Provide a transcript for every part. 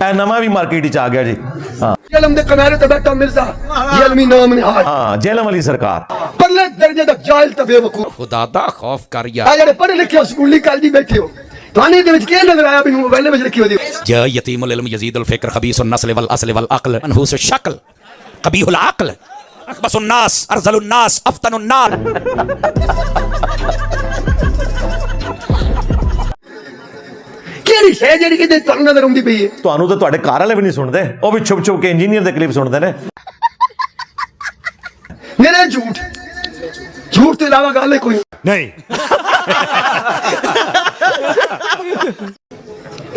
जायनामा भी मार्केट आ गया जी। हाँ जेलम दे किनारे ते बैठा मिर्जा जेलमी नाम निहाल हाँ जेलम वाली सरकार परले दर्जे तक जाहिल ते बेवकूफ खुदा दा खौफ कर आ जेड़े पढ़े लिखे स्कूली कालजी बैठे हो थाने दे विच के नजर आया भी मोबाइल में रखी होदी या यतीमुल इल्म यजीदुल फिक्र खबीसुन नस्ल वल अस्ल वल अक्ल मनहूस शक्ल कबीहुल अक्ल अखबसुन नास अरजलुन नास अफ्तनुन नास। केड़ी शे जेड़ी कि तुहानू नजर आउंदी पई है ਤੁਹਾਨੂੰ ਤਾਂ ਤੁਹਾਡੇ ਘਰ ਵਾਲੇ ਵੀ ਨਹੀਂ ਸੁਣਦੇ, ਉਹ ਵੀ ਛੁਪ ਛੁਪ ਕੇ ਇੰਜੀਨੀਅਰ ਦੇ ਕਲਿੱਪ ਸੁਣਦੇ ਨੇ। मेरे झूठ झूठ के अलावा गल है कोई नहीं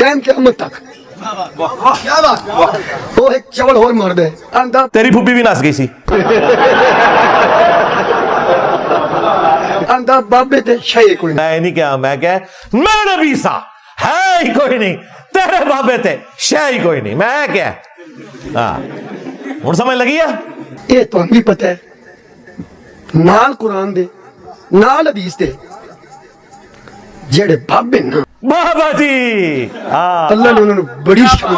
टाइम क़यामत तक क्या बात वो एक चवल और मार दे आंदा तेरी फूफी भी नस गई सी। आंदा बाबे ते शे कोई मैं नहीं क्या, मैं क्या मेरा नबी सा है ही कोई नहीं, तेरे बाबे ते शे ही कोई नहीं, मैं क्या। हाँ हुण समझ लगी है। ये तो भी पता है नाल कुरान दे नाल हदीस दे जेड़े बाबे ना बाबा जी हाँ अल्लाह ने उन्होंने बड़ी शान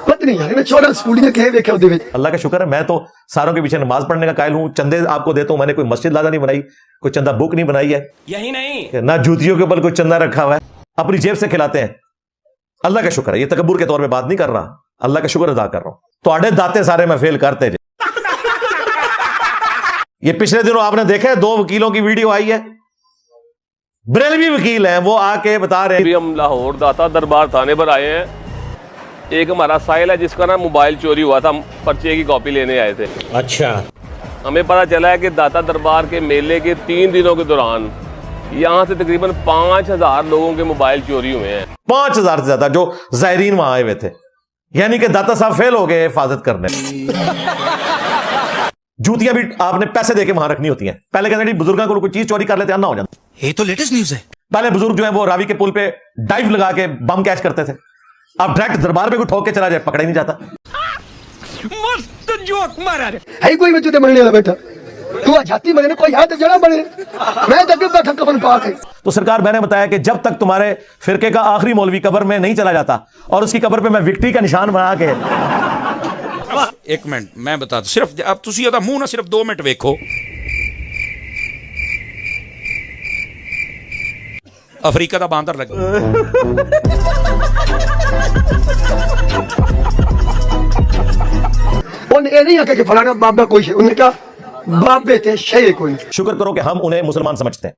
पता नहीं यार मैं छोटा स्कूली के देखा उदे विच अल्लाह का शुक्र है मैं तो सारों के पीछे नमाज पढ़ने का कायल हूँ, चंदे आपको देता हूँ। मैंने कोई मस्जिद लादा नहीं बनाई, कोई चंदा बुक नहीं बनाई है, यही नहीं ना जूतियों के ऊपर कोई चंदा रखा हुआ है, अपनी जेब से खिलाते हैं। अल्लाह का शुक्र है, ये तकब्बुर के तौर पे बात नहीं कर रहा, अल्लाह का शुक्र अदा कर रहा हूँ। तो आड़े दाते सारे मैं फेल करते। ये पिछले दिनों आपने देखा है 2 वकीलों की वीडियो आई है, बरेलवी वकील हैं, वो आके बता रहे अभी हम लाहौर दाता दरबार थाने पर आए हैं। एक हमारा साहिल है जिसका ना मोबाइल चोरी हुआ था, हम पर्चे की कॉपी लेने आए थे। अच्छा हमें पता चला है कि दाता दरबार के मेले के 3 दिनों के दौरान यहाँ से तकरीबन 5000 लोगों के मोबाइल चोरी हुए हैं। 5000 से ज्यादा जो जायरीन वहां आए हुए थे, यानी कि दाता साहब फेल हो गए हिफाजत करने। जूतियां भी आपने पैसे देके वहां रखनी होती हैं। पहले कहते हैं बुजुर्गों को कोई चीज चोरी कर लेते आना हो जाता। ये तो लेटेस्ट न्यूज़ है। पहले बुजुर्ग जो है वो रावी के पुल पे डाइव लगा के बम कैच करते थे, अब डायरेक्ट दरबार पे कोई ठोक के चला जाए पकड़ा ही नहीं जाता। मस्त जोक मारा रे है कोई बच्चे मरने वाला बैठा तू जाती मरे कोई है तो जड़ा मरे मैं तो बैठा कफन पाक है। तो सरकार मैंने बताया कि जब तक तुम्हारे फिरके का आखिरी मौलवी कब्र में नहीं चला जाता और उसकी कब्र पे मैं विक्ट्री का निशान बना के एक मिनट मैं बता सिर्फ अब तुसी ओदा मुंह ना सिर्फ 2 मिनट वेखो। अफ्रीका दा बांदर लग उन्हें ये नहीं आके कि फलाना बाबा कोई है, उन्हें कहा बाबे थे शे कोई नहीं। शुक्र करो कि हम उन्हें मुसलमान समझते हैं,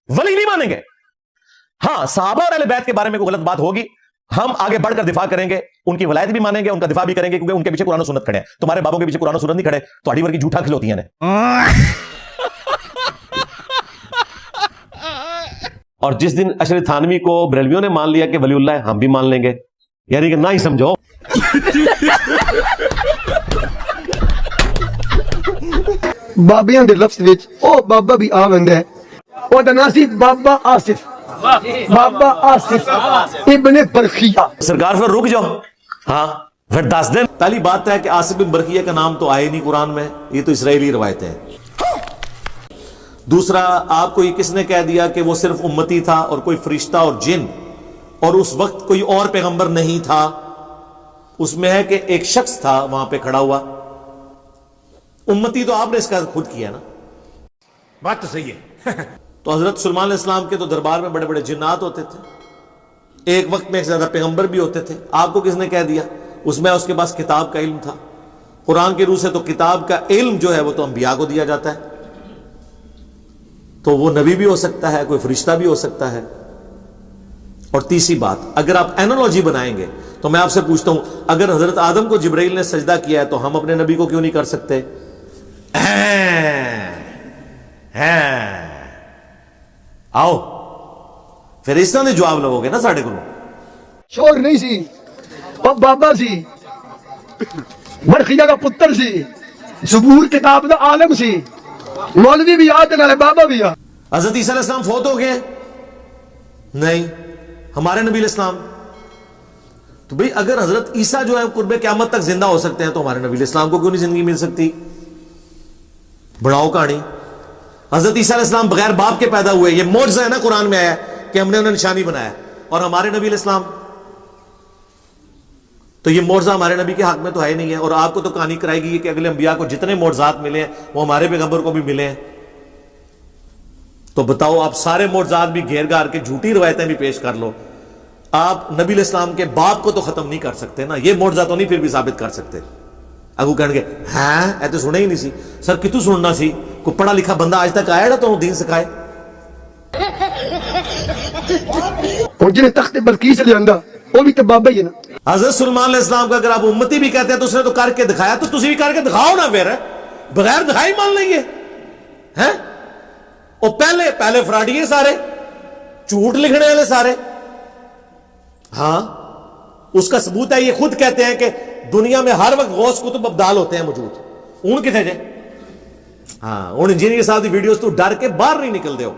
वली नहीं मानेंगे। हाँ साहबा और अहले बैत के बारे में कोई गलत बात होगी हम आगे बढ़कर दिफा करेंगे, उनकी वलायत भी मानेंगे, उनका दिफा भी करेंगे, क्योंकि उनके पीछे कुरान और सुन्नत खड़े हैं। तुम्हारे बाबों के पीछे कुरान और सुन्नत नहीं खड़े तो आड़ी वर्गी झूठा खिलौती हैं। और जिस दिन अशरफ थानवी को बरेलवियों ने मान लिया कि वलीउल्लाह है, हम भी मान लेंगे, यानी कि ना ही समझो। बाबियां दे लफ्ज विच ओ बाबा भी आ वंदा है, ओदा नाम सी बाबा आसिफ, बाबा आसिफ इब्ने बरखिया। सरकार फिर रुक जाओ, हाँ फिर 10 दिन। पहली बात है कि आसिफ बिन बरखिया का नाम तो आए नहीं कुरान में, ये तो इस्राएली रवायतें हैं। दूसरा, आपको ये किसने कह दिया कि वो सिर्फ उम्मती था और कोई फरिश्ता और जिन, और उस वक्त कोई और पैगंबर नहीं था? उसमें है कि एक शख्स था वहां पे खड़ा हुआ, उम्मती तो आपने इसका खुद किया ना। बात तो सही है तो हजरत सुलेमान अलैहिस्सलाम के तो दरबार में बड़े बड़े जिन्नात होते थे, एक वक्त में ज्यादा पैगंबर भी होते थे। आपको किसने कह दिया? उसमें उसके पास किताब का इल्म था। कुरान की रूह से तो किताब का इल्म जो है वो तो अंबिया को दिया जाता है, तो वो नबी भी हो सकता है, कोई फरिश्ता भी हो सकता है। और तीसरी बात, अगर आप एनालॉजी बनाएंगे तो मैं आपसे पूछता हूं, अगर हजरत आदम को जिब्राइल ने सजदा किया है तो हम अपने नबी को क्यों नहीं कर सकते? आओ फिर इस तरह जवाब लवोगे ना साढ़े को। शोर नहीं सी और बाबा सी, बरखिया का पुत्र सी, ज़बूर किताब दा आलम सी, मौलवी भी याद नाले बाबा भी याद। हजरत ईसा अलैहिस्सलाम फौत हो गए? नहीं। हमारे नबी अलैहिस्सलाम, तो भाई अगर हजरत ईसा जो है कुर्बे क़यामत तक जिंदा हो सकते हैं तो हमारे नबी अलैहिस्सलाम को क्यों नहीं जिंदगी मिल सकती? बढ़ाओ कहानी। हजरत ईसा अलैहिस्सलाम बगैर बाप के पैदा हुए, ये मौजज़ा है ना कुरान में आया कि हमने उन्हें निशानी बनाया, और हमारे नबी अलैहिस्सलाम تو یہ معجزہ ہمارے نبی کے حق میں تو ہے نہیں ہے. اور آپ کو تو کہانی کرائے گی کہ اگلے انبیاء کو جتنے معجزات ملے ہیں وہ ہمارے پیغمبر کو بھی ملے ہیں. تو بتاؤ آپ سارے معجزات بھی گھیر گھار کے جھوٹی روایتیں بھی پیش کر لو, آپ نبی علیہ السلام کے باپ کو تو ختم نہیں کر سکتے نا, یہ معجزہ تو نہیں پھر بھی ثابت کر سکتے. اگو کہنے گے ہاں اے تو سنے ہی نہیں سی. سر کتوں سننا سی, کوئی پڑھا لکھا بندہ آج تک آیا نا تو دین سکھائے. اور جنہیں تخت بلقیس لے آندا وہ بھی تو بابا ہی ہے نا. حضرت سلیمان علیہ السلام کا اگر آپ امتی بھی کہتے ہیں تو اس نے تو کر کے دکھایا, تو تسی بھی کر کے دکھاؤ نا پھر, بغیر دکھائی مان لیں گے ہیں. اور پہلے فراڈی سارے, جھوٹ لکھنے والے سارے. ہاں اس کا ثبوت ہے, یہ خود کہتے ہیں کہ دنیا میں ہر وقت غوث کتب ابدال ہوتے ہیں موجود. ان کتنے جے ہاں ان انجینئر صاحب کی ویڈیوز تو ڈر کے باہر نہیں نکل دے ہو,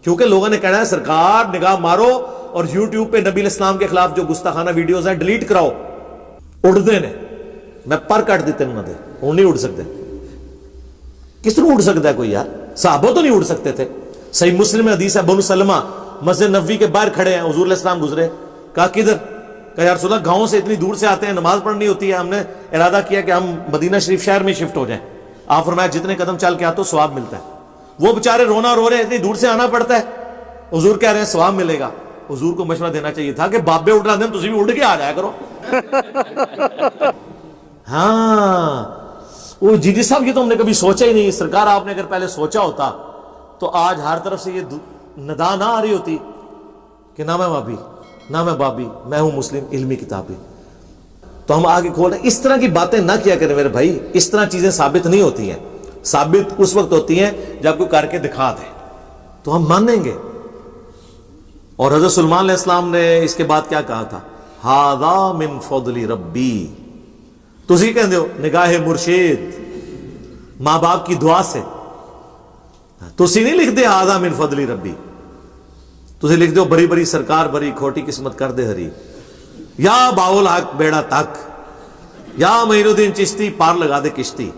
کیونکہ لوگوں نے کہنا ہے سرکار نگاہ مارو اور یوٹیوب پہ نبی علیہ السلام کے خلاف جو گستاخانہ ویڈیوز ہیں ڈیلیٹ کراؤ. اڑتے نے میں پر کٹ دیتے انہوں نے, ہوں نہیں اڑ سکتے. کس طرح اڑ سکتا ہے کوئی یار, صحابہ تو نہیں اڑ سکتے تھے. صحیح مسلم میں حدیث ہے, بنو سلمہ مسجد نبوی کے باہر کھڑے ہیں, حضور علیہ السلام گزرے, کہا کدھر, کہا یا رسول اللہ گاؤں سے اتنی دور سے آتے ہیں, نماز پڑھنی ہوتی ہے, ہم نے ارادہ کیا کہ ہم مدینہ شریف شہر میں شفٹ ہو جائیں. آپ فرمایا جتنے قدم چل کے آتے ہو ثواب ملتا ہے. وہ بےچارے رونا رو رہے ہیں, اتنی دور سے آنا پڑتا ہے. حضور کہہ رہے ہیں ثواب ملے گا. حضور کو مشورہ دینا چاہیے تھا کہ بابے اٹھ رہے ہیں تسی بھی اڑ کے آ جایا کرو. ہاں وہ جی صاحب یہ تو ہم نے کبھی سوچا ہی نہیں. سرکار آپ نے اگر پہلے سوچا ہوتا تو آج ہر طرف سے یہ ندا نہ آ رہی ہوتی کہ نہ میں بابی نہ میں بابی, میں ہوں مسلم علمی کتابی. تو ہم آگے کھول رہے ہیں. اس طرح کی باتیں نہ کیا کریں میرے بھائی, اس طرح چیزیں ثابت نہیں ہوتی ہیں. ثابت اس وقت ہوتی ہیں جب کوئی کر کے دکھا دے تو ہم مانیں گے. اور حضرت سلیمان علیہ السلام نے اس کے بعد کیا کہا تھا, ھذا من فضل ربی. تسی کہندے ہو نگاہ مرشد, ماں باپ کی دعا سے. تسی نہیں لکھ دے ھذا من فضل ربی, تسی لکھ دو بری بری سرکار بری کھوٹی قسمت کر دے ہری, یا باول حق بیڑا تک, یا معین الدین چشتی پار لگا دے کشتی.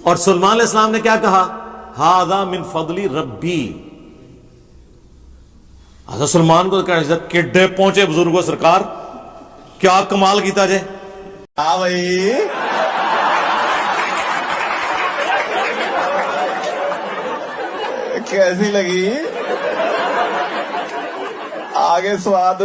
اور سلیمان علیہ السلام نے کیا کہا, ھذا من فضل ربی. حضرت سلمان کو کہنا چاہتا کڈے پہنچے بزرگوں سرکار, کیا کمال کیتا جائے. ہاں بھائی کیسی لگی, آگے سواد